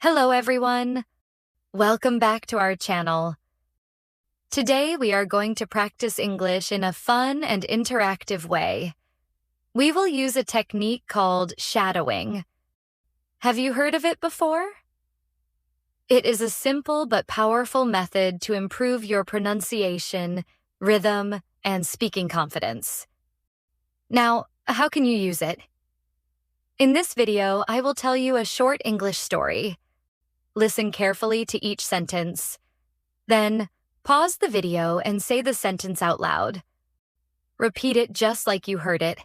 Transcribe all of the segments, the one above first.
Hello everyone! Welcome back to our channel. Today we are going to practice English in a fun and interactive way. We will use a technique called shadowing. Have you heard of it before? It is a simple but powerful method to improve your pronunciation, rhythm, and speaking confidence. Now, how can you use it? In this video, I will tell you a short English story. Listen carefully to each sentence. Then, pause the video and say the sentence out loud. Repeat it just like you heard it.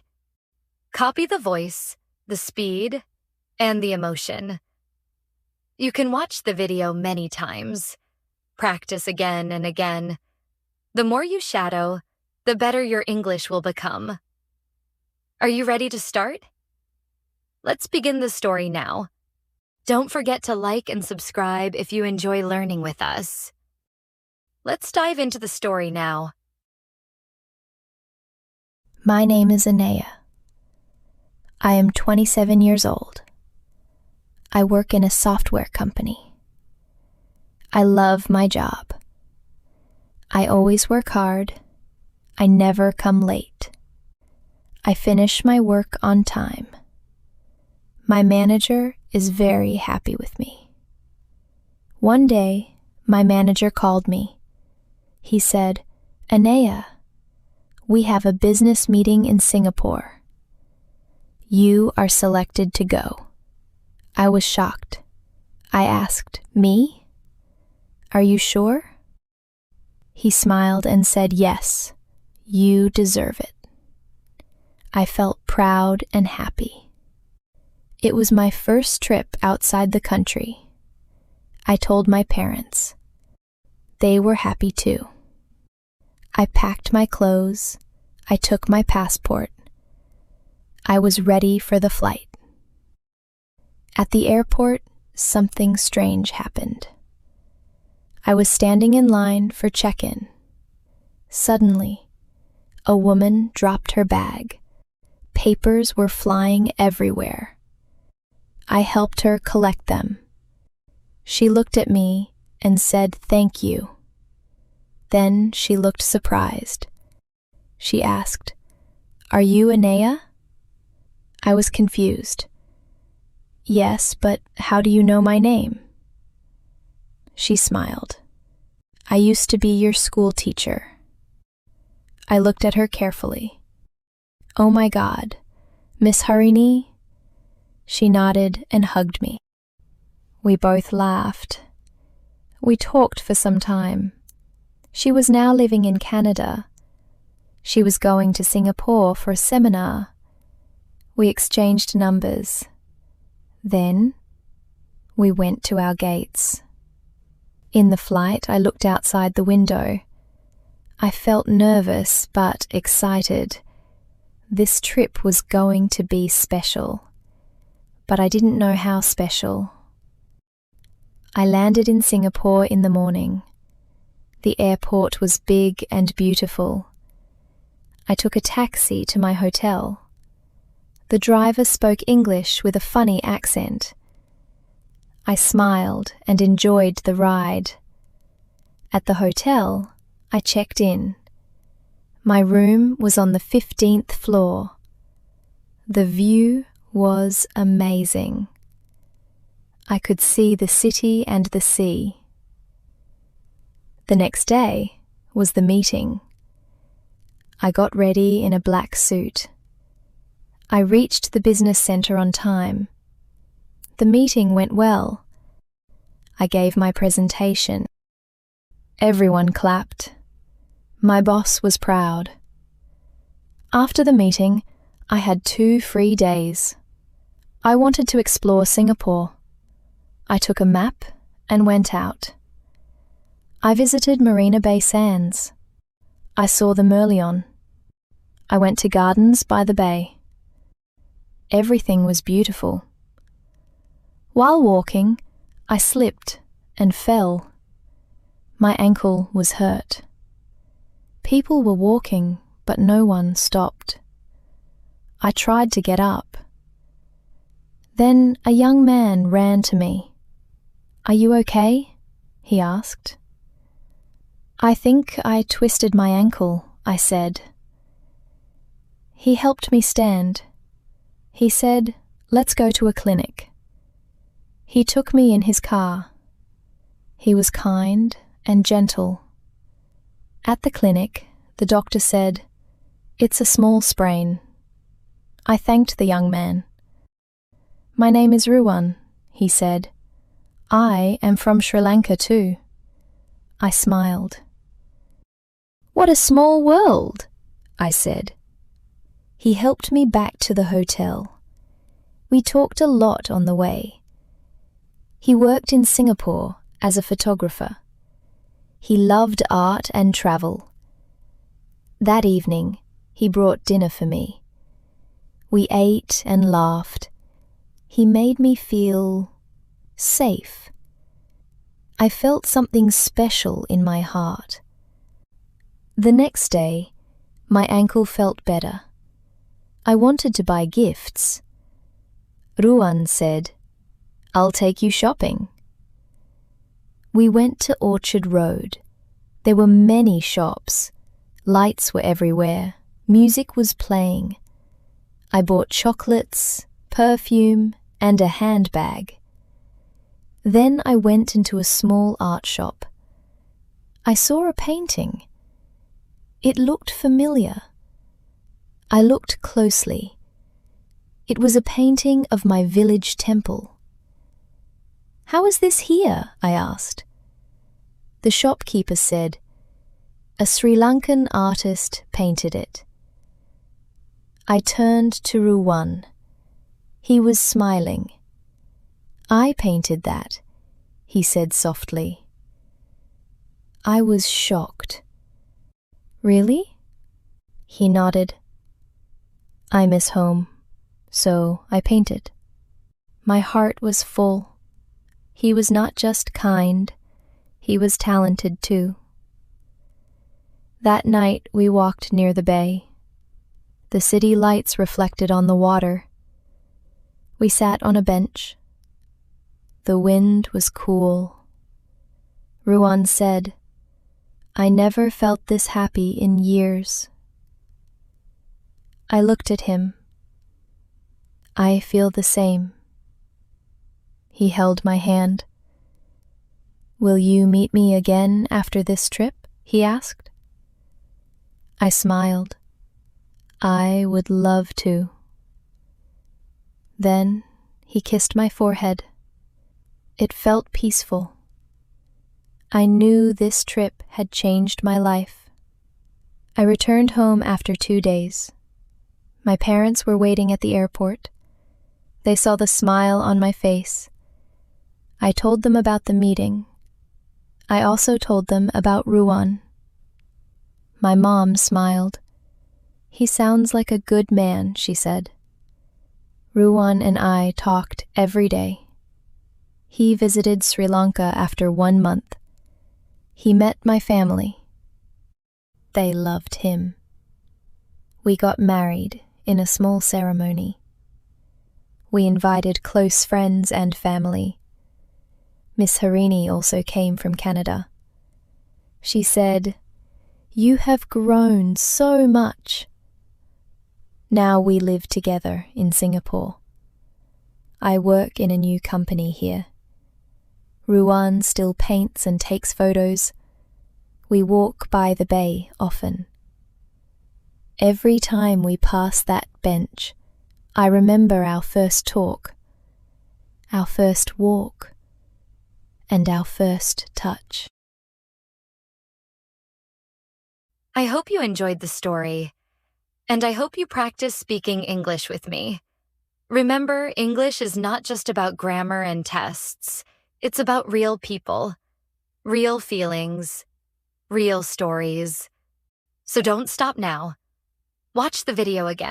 Copy the voice, the speed, and the emotion. You can watch the video many times. Practice again and again. The more you shadow, the better your English will become. Are you ready to start? Let's begin the story now. Don't forget to like and subscribe if you enjoy learning with us. Let's dive into the story now. My name is Anaya. I am 27 years old. I work in a software company. I love my job. I always work hard. I never come late. I finish my work on time. My manager is very happy with me. One day, my manager called me. He said, "Anaya, we have a business meeting in Singapore. You are selected to go." I was shocked. I asked, "Me? Are you sure?" He smiled and said, "Yes, you deserve it." I felt proud and happy. It was my first trip outside the country. I told my parents. They were happy too. I packed my clothes. I took my passport. I was ready for the flight. At the airport, something strange happened. I was standing in line for check-in. Suddenly, a woman dropped her bag. Papers were flying everywhere. I helped her collect them. She looked at me and said, "Thank you." Then she looked surprised. She asked, "Are you Anaya?" I was confused. "Yes, but how do you know my name?" She smiled. "I used to be your school teacher." I looked at her carefully. "Oh my God, Miss Harini?" She nodded and hugged me. We both laughed. We talked for some time. She was now living in Canada. She was going to Singapore for a seminar. We exchanged numbers. Then, we went to our gates. In the flight, I looked outside the window. I felt nervous but excited. This trip was going to be special. But I didn't know how special. I landed in Singapore in the morning. The airport was big and beautiful. I took a taxi to my hotel. The driver spoke English with a funny accent. I smiled and enjoyed the ride. At the hotel, I checked in. My room was on the 15th floor. The view was amazing. I could see the city and the sea. The next day was the meeting. I got ready in a black suit. I reached the business center on time. The meeting went well. I gave my presentation. Everyone clapped. My boss was proud. After the meeting, I had 2 free days. I wanted to explore Singapore. I took a map and went out. I visited Marina Bay Sands. I saw the Merlion. I went to gardens by the bay. Everything was beautiful. While walking, I slipped and fell. My ankle was hurt. People were walking, but no one stopped. I tried to get up. Then a young man ran to me. "Are you okay?" he asked. "I think I twisted my ankle," I said. He helped me stand. He said, "Let's go to a clinic." He took me in his car. He was kind and gentle. At the clinic, the doctor said, "It's a small sprain." I thanked the young man. "My name is Ruwan," he said. "I am from Sri Lanka too." I smiled. "What a small world," I said. He helped me back to the hotel. We talked a lot on the way. He worked in Singapore as a photographer. He loved art and travel. That evening, he brought dinner for me. We ate and laughed. He made me feel safe. I felt something special in my heart. The next day, my ankle felt better. I wanted to buy gifts. Ruwan said, "I'll take you shopping." We went to Orchard Road. There were many shops. Lights were everywhere. Music was playing. I bought chocolates, perfume, and a handbag. Then I went into a small art shop. I saw a painting. It looked familiar. I looked closely. It was a painting of my village temple. "How is this here?" I asked. The shopkeeper said, "A Sri Lankan artist painted it." I turned to Ruwan. He was smiling. "I painted that," he said softly. I was shocked. "Really?" He nodded. "I miss home, so I painted." My heart was full. He was not just kind, he was talented too. That night we walked near the bay. The city lights reflected on the water. We sat on a bench. The wind was cool. Ruwan said, "I never felt this happy in years." I looked at him. "I feel the same." He held my hand. "Will you meet me again after this trip?" he asked. I smiled. "I would love to." Then he kissed my forehead. It felt peaceful. I knew this trip had changed my life. I returned home after 2 days. My parents were waiting at the airport. They saw the smile on my face. I told them about the meeting. I also told them about Ruwan. My mom smiled. "He sounds like a good man," she said. Ruwan and I talked every day. He visited Sri Lanka after 1 month. He met my family. They loved him. We got married in a small ceremony. We invited close friends and family. Miss Harini also came from Canada. She said, "You have grown so much." Now we live together in Singapore. I work in a new company here. Ruwan still paints and takes photos. We walk by the bay often. Every time we pass that bench, I remember our first talk, our first walk, and our first touch. I hope you enjoyed the story, and I hope you practice speaking English with me. Remember, English is not just about grammar and tests. It's about real people, real feelings, real stories. So don't stop now. Watch the video again.